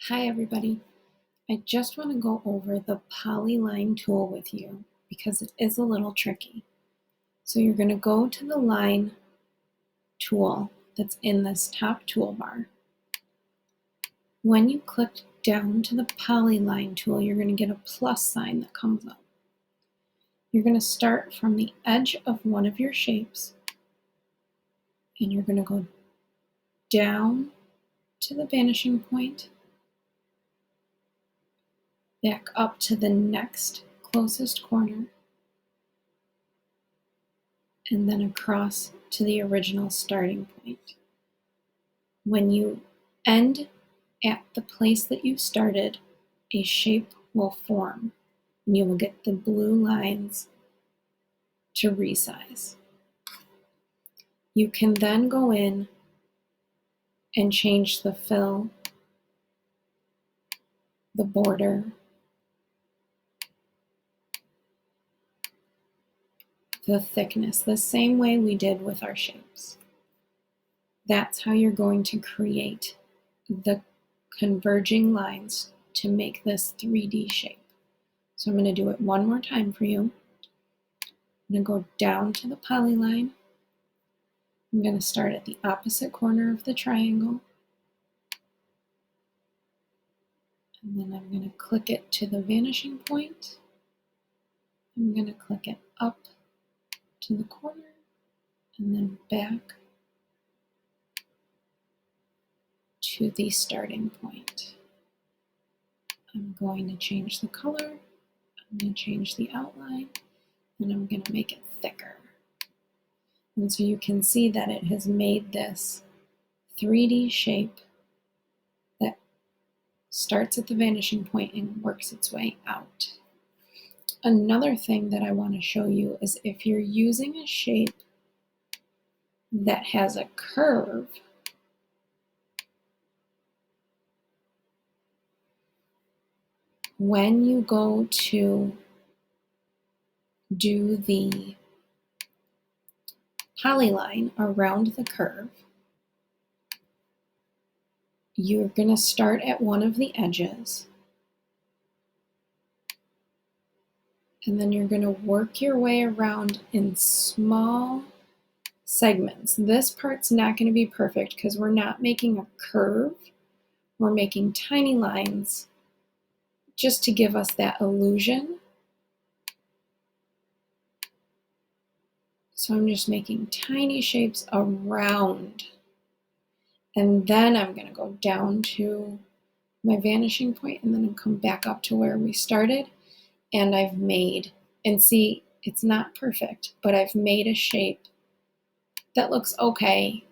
Hi everybody. I just want to go over the Polyline tool with you because it is a little tricky. So you're going to go to the line tool that's in this top toolbar. When you click down to the Polyline tool, you're going to get a plus sign that comes up. You're going to start from the edge of one of your shapes and you're going to go down to the vanishing point, back up to the next closest corner, and then across to the original starting point. When you end at the place that you started, a shape will form and you will get the blue lines to resize. You can then go in and change the fill, the border, the thickness, the same way we did with our shapes. That's how you're going to create the converging lines to make this 3D shape. So I'm going to do it one more time for you. I'm going to go down to the polyline. I'm going to start at the opposite corner of the triangle. And then I'm going to click it to the vanishing point. I'm going to click it up to the corner and then back to the starting point. I'm going to change the color. I'm going to change the outline, and I'm going to make it thicker. And so you can see that it has made this 3D shape that starts at the vanishing point and works its way out. Another thing that I want to show you is if you're using a shape that has a curve, when you go to do the polyline around the curve, you're going to start at one of the edges, and then you're going to work your way around in small segments. This part's not going to be perfect because we're not making a curve. We're making tiny lines just to give us that illusion. So I'm just making tiny shapes around. And then I'm going to go down to my vanishing point and then I'll come back up to where we started. And I've made, and see, it's not perfect, but I've made a shape that looks okay,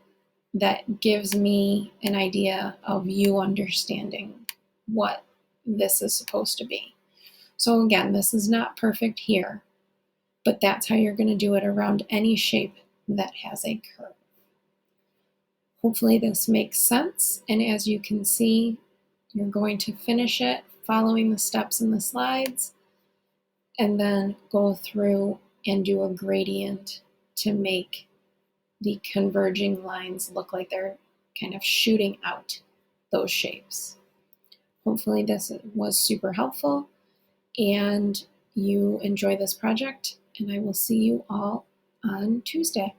that gives me an idea of you understanding what this is supposed to be. So again, this is not perfect here, but that's how you're going to do it around any shape that has a curve. Hopefully this makes sense, and as you can see, you're going to finish it following the steps in the slides, and then go through and do a gradient to make the converging lines look like they're kind of shooting out those shapes. Hopefully this was super helpful and you enjoy this project, and I will see you all on Tuesday.